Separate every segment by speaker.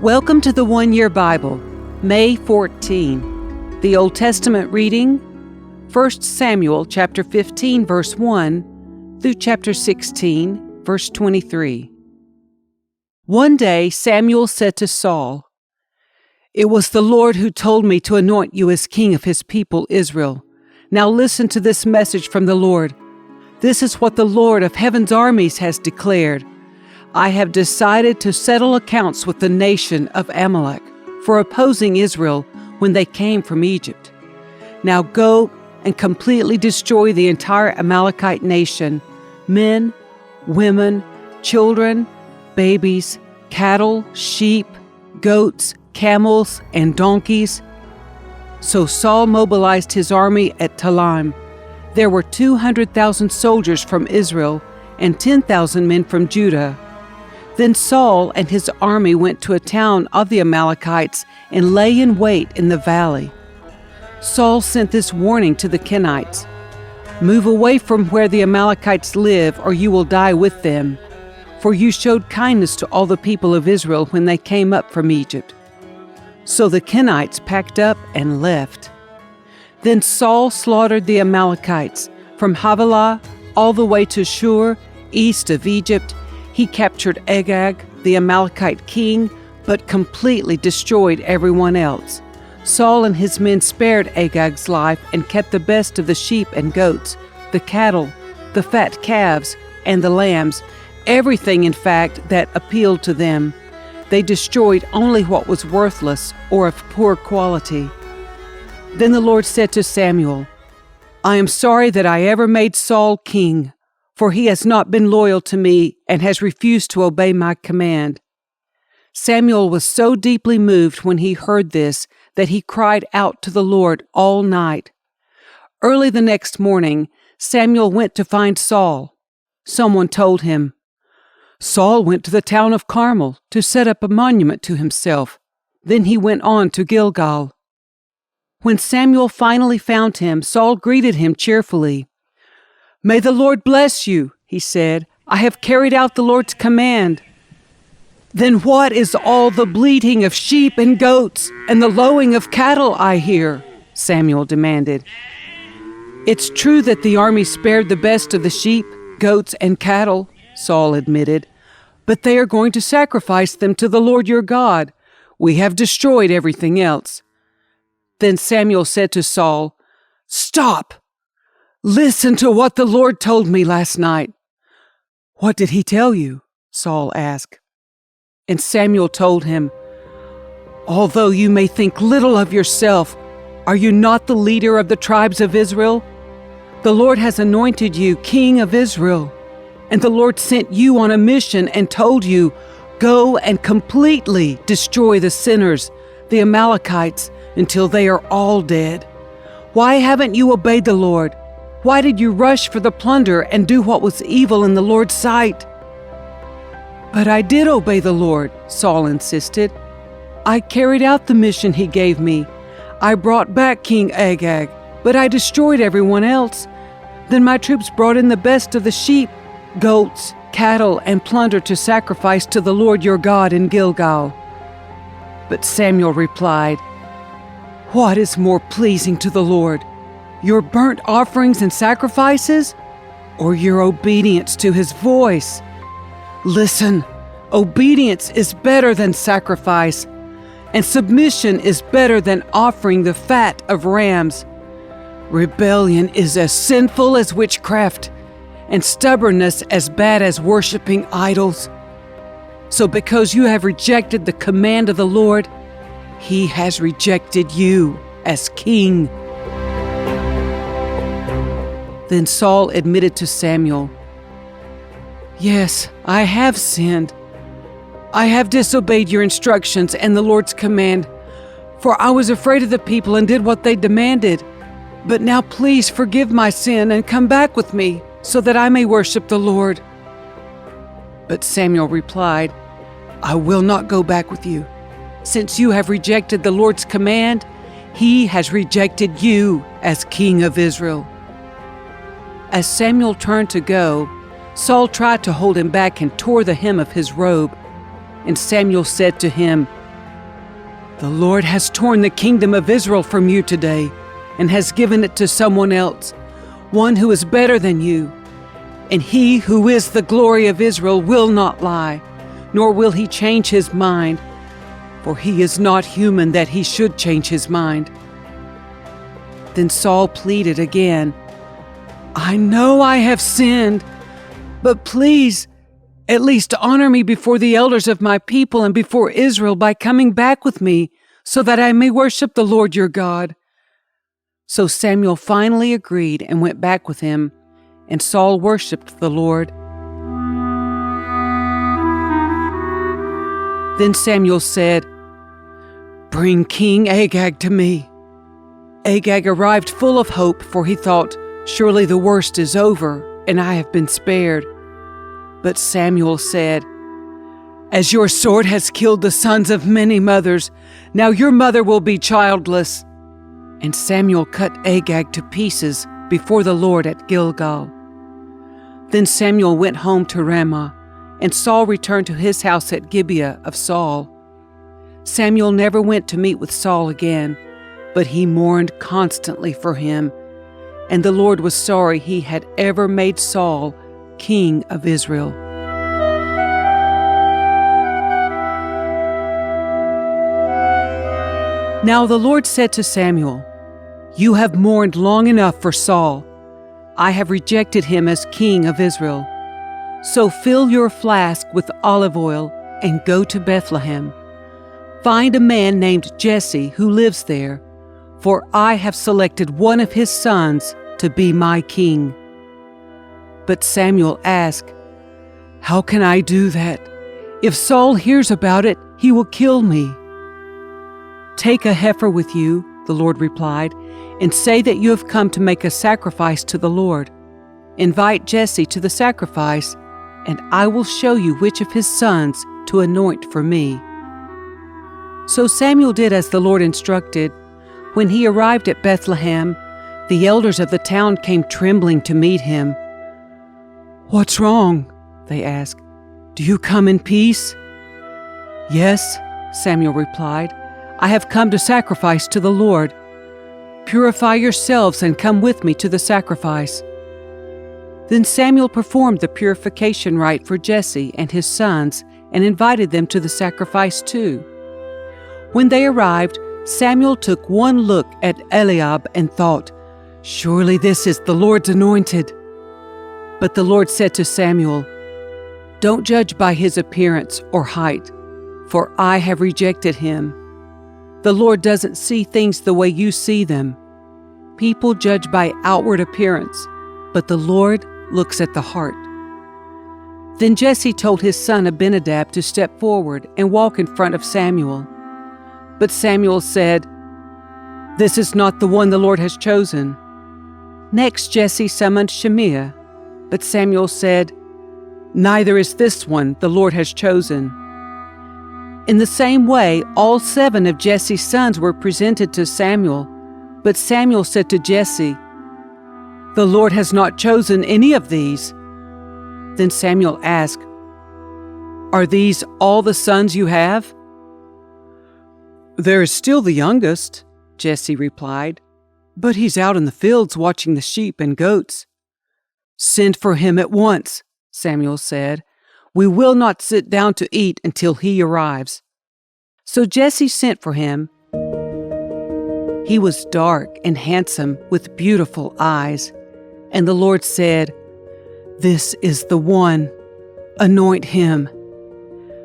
Speaker 1: Welcome to the One Year Bible, May 14. The Old Testament reading, 1 Samuel chapter 15, verse 1 through chapter 16, verse 23. One day Samuel said to Saul, "It was the Lord who told me to anoint you as king of his people Israel. Now listen to this message from the Lord. This is what the Lord of heaven's armies has declared. I have decided to settle accounts with the nation of Amalek for opposing Israel when they came from Egypt. Now go and completely destroy the entire Amalekite nation, men, women, children, babies, cattle, sheep, goats, camels, and donkeys." So Saul mobilized his army at Telaim. There were 200,000 soldiers from Israel and 10,000 men from Judah. Then Saul and his army went to a town of the Amalekites and lay in wait in the valley. Saul sent this warning to the Kenites: "Move away from where the Amalekites live, or you will die with them. For you showed kindness to all the people of Israel when they came up from Egypt." So the Kenites packed up and left. Then Saul slaughtered the Amalekites from Havilah all the way to Shur, east of Egypt. He captured Agag, the Amalekite king, but completely destroyed everyone else. Saul and his men spared Agag's life and kept the best of the sheep and goats, the cattle, the fat calves, and the lambs, everything, in fact, that appealed to them. They destroyed only what was worthless or of poor quality. Then the Lord said to Samuel, "I am sorry that I ever made Saul king, for he has not been loyal to me and has refused to obey my command." Samuel was so deeply moved when he heard this that he cried out to the Lord all night. Early the next morning, Samuel went to find Saul. Someone told him, "Saul went to the town of Carmel to set up a monument to himself. Then he went on to Gilgal." When Samuel finally found him, Saul greeted him cheerfully. "May the Lord bless you," he said. "I have carried out the Lord's command." "Then what is all the bleating of sheep and goats and the lowing of cattle I hear?" Samuel demanded. "It's true that the army spared the best of the sheep, goats, and cattle," Saul admitted, "but they are going to sacrifice them to the Lord your God. We have destroyed everything else." Then Samuel said to Saul, "Stop! Listen to what the Lord told me last night." "What did he tell you?" Saul asked. And Samuel told him, "Although you may think little of yourself, are you not the leader of the tribes of Israel? The Lord has anointed you king of Israel, and the Lord sent you on a mission and told you, 'Go and completely destroy the sinners, the Amalekites, until they are all dead.' Why haven't you obeyed the Lord? Why did you rush for the plunder and do what was evil in the Lord's sight?" "But I did obey the Lord," Saul insisted. "I carried out the mission he gave me. I brought back King Agag, but I destroyed everyone else. Then my troops brought in the best of the sheep, goats, cattle, and plunder to sacrifice to the Lord your God in Gilgal." But Samuel replied, "What is more pleasing to the Lord, your burnt offerings and sacrifices, or your obedience to his voice? Listen, obedience is better than sacrifice, and submission is better than offering the fat of rams. Rebellion is as sinful as witchcraft, and stubbornness as bad as worshiping idols. So because you have rejected the command of the Lord, he has rejected you as king." Then Saul admitted to Samuel, "Yes, I have sinned. I have disobeyed your instructions and the Lord's command, for I was afraid of the people and did what they demanded. But now please forgive my sin and come back with me so that I may worship the Lord." But Samuel replied, "I will not go back with you. Since you have rejected the Lord's command, he has rejected you as king of Israel." As Samuel turned to go, Saul tried to hold him back and tore the hem of his robe. And Samuel said to him, "The Lord has torn the kingdom of Israel from you today and has given it to someone else, one who is better than you. And he who is the glory of Israel will not lie, nor will he change his mind, for he is not human that he should change his mind." Then Saul pleaded again, "I know I have sinned, but please, at least honor me before the elders of my people and before Israel by coming back with me, so that I may worship the Lord your God." So Samuel finally agreed and went back with him, and Saul worshipped the Lord. Then Samuel said, "Bring King Agag to me." Agag arrived full of hope, for he thought, "Surely the worst is over, and I have been spared." But Samuel said, "As your sword has killed the sons of many mothers, now your mother will be childless." And Samuel cut Agag to pieces before the Lord at Gilgal. Then Samuel went home to Ramah, and Saul returned to his house at Gibeah of Saul. Samuel never went to meet with Saul again, but he mourned constantly for him, and the Lord was sorry he had ever made Saul king of Israel. Now the Lord said to Samuel, "You have mourned long enough for Saul. I have rejected him as king of Israel. So fill your flask with olive oil and go to Bethlehem. Find a man named Jesse who lives there, for I have selected one of his sons to be my king." But Samuel asked, "How can I do that? If Saul hears about it, he will kill me." "Take a heifer with you," the Lord replied, "and say that you have come to make a sacrifice to the Lord. Invite Jesse to the sacrifice, and I will show you which of his sons to anoint for me." So Samuel did as the Lord instructed. When he arrived at Bethlehem, the elders of the town came trembling to meet him. "What's wrong?" they asked. "Do you come in peace?" "Yes," Samuel replied. "I have come to sacrifice to the Lord. Purify yourselves and come with me to the sacrifice." Then Samuel performed the purification rite for Jesse and his sons and invited them to the sacrifice too. When they arrived, Samuel took one look at Eliab and thought, "Surely this is the Lord's anointed." But the Lord said to Samuel, "Don't judge by his appearance or height, for I have rejected him. The Lord doesn't see things the way you see them. People judge by outward appearance, but the Lord looks at the heart." Then Jesse told his son Abinadab to step forward and walk in front of Samuel. But Samuel said, "This is not the one the Lord has chosen." Next Jesse summoned Shimea, but Samuel said, "Neither is this one the Lord has chosen." In the same way, all 7 of Jesse's sons were presented to Samuel, but Samuel said to Jesse, "The Lord has not chosen any of these." Then Samuel asked, "Are these all the sons you have?" "There is still the youngest," Jesse replied, "but he's out in the fields watching the sheep and goats." "Send for him at once," Samuel said. "We will not sit down to eat until he arrives." So Jesse sent for him. He was dark and handsome with beautiful eyes. And the Lord said, "This is the one. Anoint him."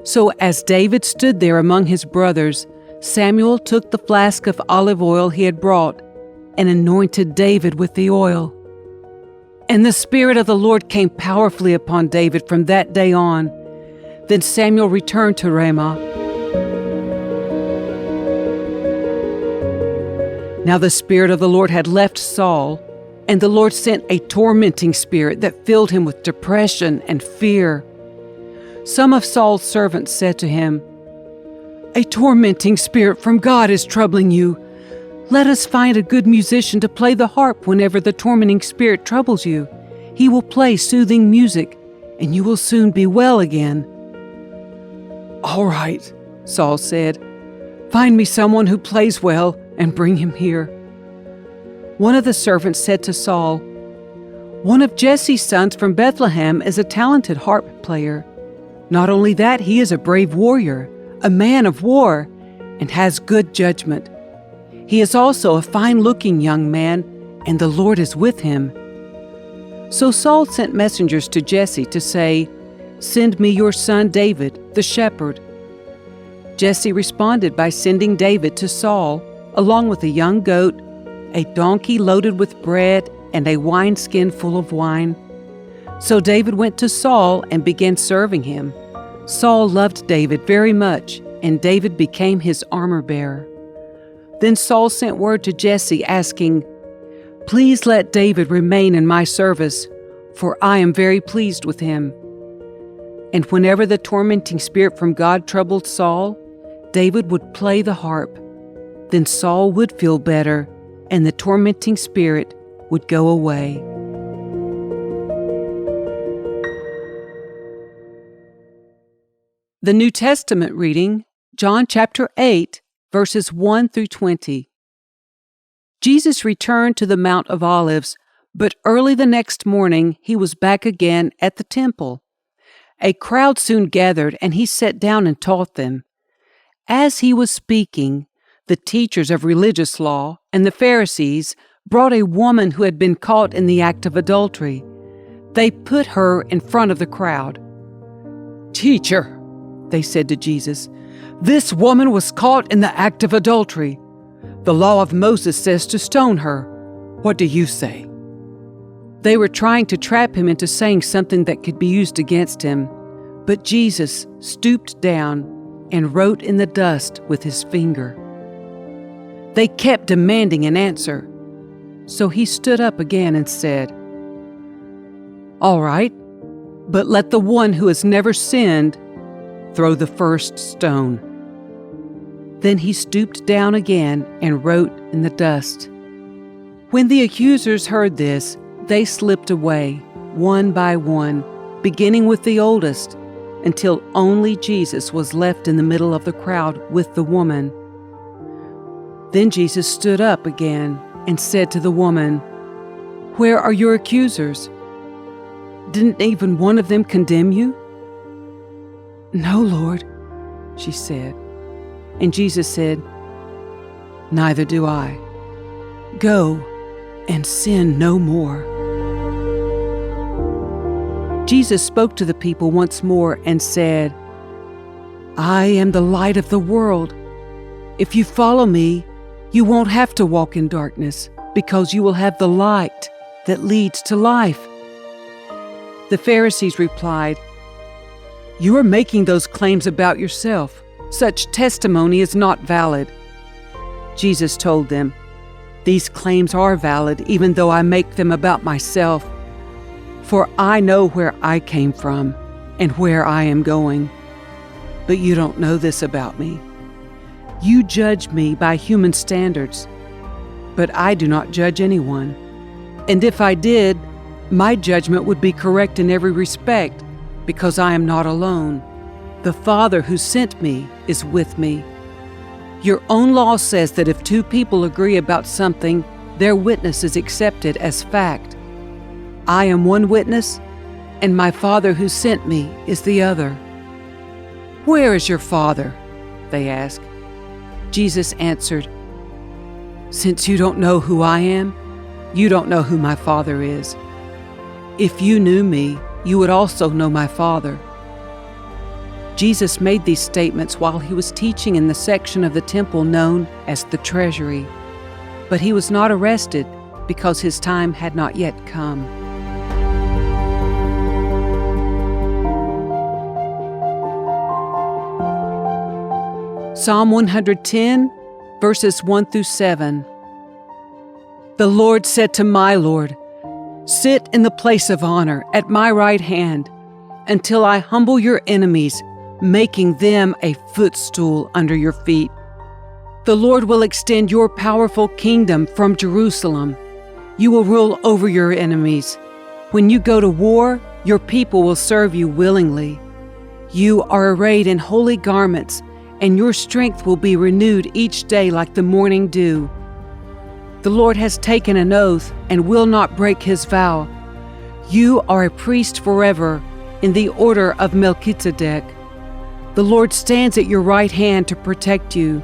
Speaker 1: So as David stood there among his brothers, Samuel took the flask of olive oil he had brought and anointed David with the oil. And the Spirit of the Lord came powerfully upon David from that day on. Then Samuel returned to Ramah. Now the Spirit of the Lord had left Saul, and the Lord sent a tormenting spirit that filled him with depression and fear. Some of Saul's servants said to him, "A tormenting spirit from God is troubling you. Let us find a good musician to play the harp whenever the tormenting spirit troubles you, He will play soothing music, and you will soon be well again." "All right," Saul said. "Find me someone who plays well and bring him here." One of the servants said to Saul, "One of Jesse's sons from Bethlehem is a talented harp player. Not only that, he is a brave warrior, a man of war, and has good judgment. He is also a fine-looking young man, and the Lord is with him." So Saul sent messengers to Jesse to say, "Send me your son David, the shepherd." Jesse responded by sending David to Saul, along with a young goat, a donkey loaded with bread, and a wineskin full of wine. So David went to Saul and began serving him. Saul loved David very much, and David became his armor-bearer. Then Saul sent word to Jesse, asking, "Please let David remain in my service, for I am very pleased with him." And whenever the tormenting spirit from God troubled Saul, David would play the harp. Then Saul would feel better, and the tormenting spirit would go away. The New Testament reading, John chapter 8, verses 1 through 20. Jesus returned to the Mount of Olives, but early the next morning he was back again at the temple. A crowd soon gathered, and he sat down and taught them. As he was speaking, the teachers of religious law and the Pharisees brought a woman who had been caught in the act of adultery. They put her in front of the crowd. "Teacher," they said to Jesus, "this woman was caught in the act of adultery. The law of Moses says to stone her. What do you say?" They were trying to trap him into saying something that could be used against him, but Jesus stooped down and wrote in the dust with his finger. They kept demanding an answer, so he stood up again and said, "All right, but let the one who has never sinned throw the first stone." Then he stooped down again and wrote in the dust. When the accusers heard this, they slipped away, one by one, beginning with the oldest, until only Jesus was left in the middle of the crowd with the woman. Then Jesus stood up again and said to the woman, "Where are your accusers? Didn't even one of them condemn you?" "No, Lord," she said. And Jesus said, "Neither do I. Go and sin no more." Jesus spoke to the people once more and said, "I am the light of the world. If you follow me, you won't have to walk in darkness, because you will have the light that leads to life." The Pharisees replied, "You are making those claims about yourself. Such testimony is not valid." Jesus told them, "These claims are valid, even though I make them about myself. For I know where I came from and where I am going. But you don't know this about me. You judge me by human standards, but I do not judge anyone. And if I did, my judgment would be correct in every respect, because I am not alone. The Father who sent me is with me. Your own law says that if two people agree about something, their witness is accepted as fact. I am one witness, and my Father who sent me is the other." "Where is your Father?" they asked. Jesus answered, "Since you don't know who I am, you don't know who my Father is. If you knew me, you would also know my Father." Jesus made these statements while he was teaching in the section of the temple known as the treasury. But he was not arrested because his time had not yet come. Psalm 110, verses 1 through 7. The Lord said to my Lord, "Sit in the place of honor at my right hand, until I humble your enemies, making them a footstool under your feet." The Lord will extend your powerful kingdom from Jerusalem. You will rule over your enemies. When you go to war, your people will serve you willingly. You are arrayed in holy garments, and your strength will be renewed each day like the morning dew. The Lord has taken an oath and will not break his vow. You are a priest forever in the order of Melchizedek. The Lord stands at your right hand to protect you.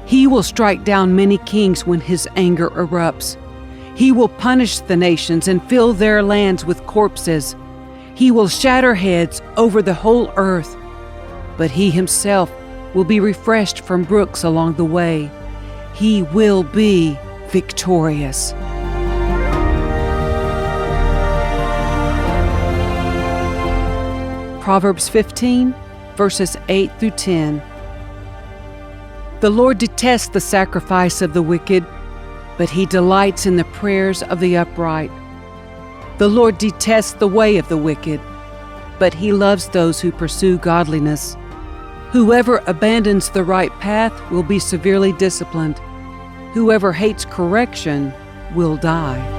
Speaker 1: He will strike down many kings when his anger erupts. He will punish the nations and fill their lands with corpses. He will shatter heads over the whole earth, but he himself will be refreshed from brooks along the way. He will be victorious. Proverbs 15, verses 8 through 10. The Lord detests the sacrifice of the wicked, but he delights in the prayers of the upright. The Lord detests the way of the wicked, but he loves those who pursue godliness. Whoever abandons the right path will be severely disciplined. Whoever hates correction will die.